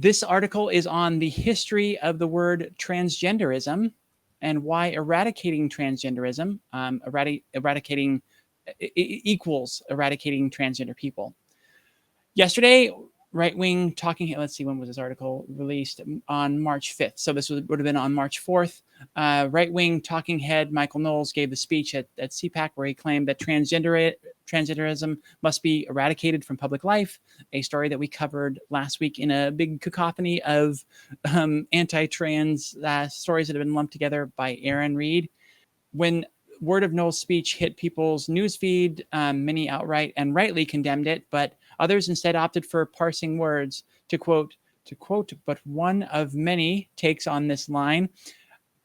This article is on the history of the word transgenderism and why eradicating transgenderism, eradicating equals eradicating transgender people. Yesterday, right-wing talking, let's see, when was this article released? On March 5th. So this would have been on March 4th. Right-wing talking head Michael Knowles gave the speech at CPAC where he claimed that transgenderism must be eradicated from public life, a story that we covered last week in a big cacophony of anti-trans stories that have been lumped together by Aaron Reed. When word of Knowles' speech hit people's newsfeed, many outright and rightly condemned it, but others instead opted for parsing words. To quote, but one of many takes on this line,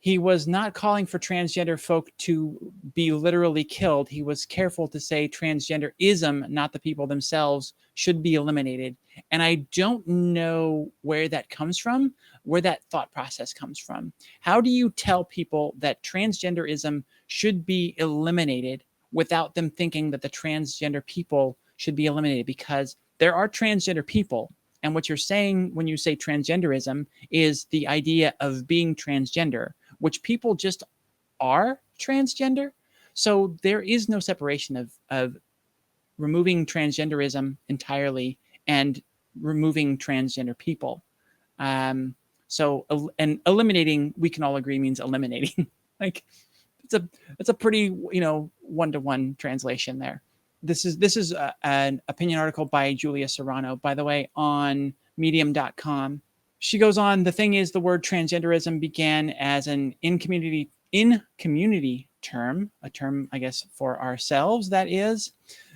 he was not calling for transgender folk to be literally killed. He was careful to say transgenderism, not the people themselves, should be eliminated. And I don't know where that comes from, where that thought process comes from. How do you tell people that transgenderism should be eliminated without them thinking that the transgender people should be eliminated? Because there are transgender people. And what you're saying when you say transgenderism is the idea of being transgender, which people just are transgender. So there is no separation of removing transgenderism entirely and removing transgender people. And eliminating, we can all agree, means eliminating. Like it's a pretty, one-to-one translation there. This is an opinion article by Julia Serano, by the way, on medium.com. She goes on, the thing is, the word transgenderism began as an in-community term, a term, I guess, for ourselves, that is,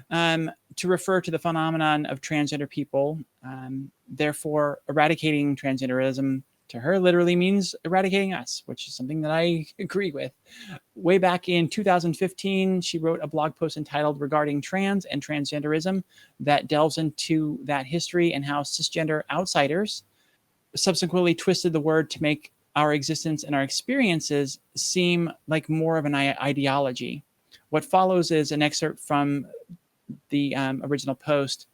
to refer to the phenomenon of transgender people. Therefore, eradicating transgenderism to her literally means eradicating us, which is something that I agree with. Way back in 2015, she wrote a blog post entitled Regarding Trans and Transgenderism that delves into that history and how cisgender outsiders subsequently twisted the word to make our existence and our experiences seem like more of an ideology. What follows is an excerpt from the original post.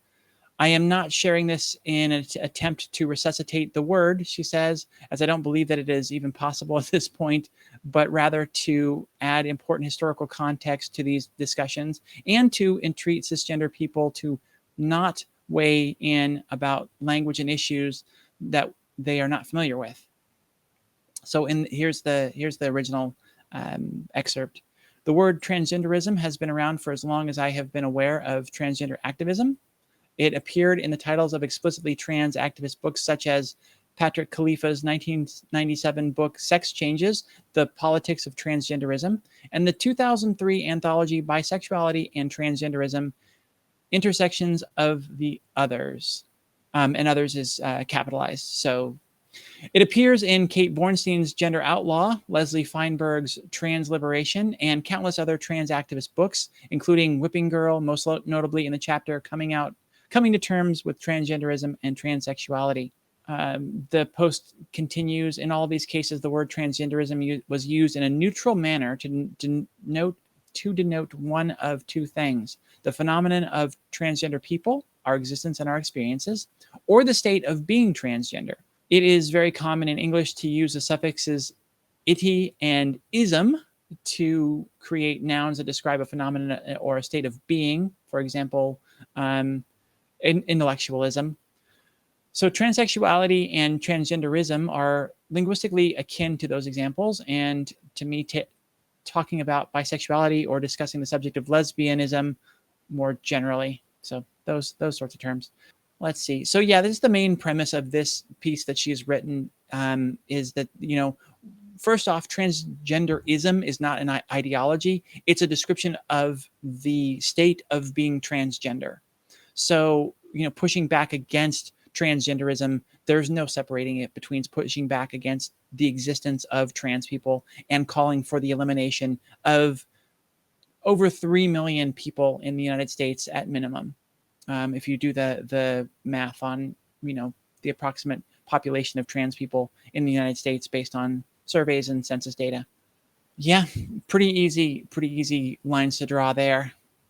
I am not sharing this in an attempt to resuscitate the word, she says, as I don't believe that it is even possible at this point, but rather to add important historical context to these discussions and to entreat cisgender people to not weigh in about language and issues that they are not familiar with. So here's the original excerpt. The word transgenderism has been around for as long as I have been aware of transgender activism. It appeared in the titles of explicitly trans activist books such as Patrick Khalifa's 1997 book Sex Changes, The Politics of Transgenderism, and the 2003 anthology Bisexuality and Transgenderism, Intersections of the Others. And others is capitalized. So it appears in Kate Bornstein's Gender Outlaw, Leslie Feinberg's Trans Liberation, and countless other trans activist books, including Whipping Girl, most notably in the chapter Coming to Terms with Transgenderism and Transsexuality. The post continues, in all of these cases, the word transgenderism was used in a neutral manner to denote one of two things: the phenomenon of transgender people, our existence and our experiences, or the state of being transgender. It is very common in English to use the suffixes ity and ism to create nouns that describe a phenomenon or a state of being. For example, intellectualism. So transsexuality and transgenderism are linguistically akin to those examples, and to me, talking about bisexuality or discussing the subject of lesbianism more generally. So those sorts of terms. Let's see. So yeah, this is the main premise of this piece that she's written, is that, first off, transgenderism is not an ideology. It's a description of the state of being transgender. So, pushing back against transgenderism, there's no separating it between pushing back against the existence of trans people and calling for the elimination of over 3 million people in the United States at minimum. If you do the math on, the approximate population of trans people in the United States based on surveys and census data. Yeah, pretty easy lines to draw there.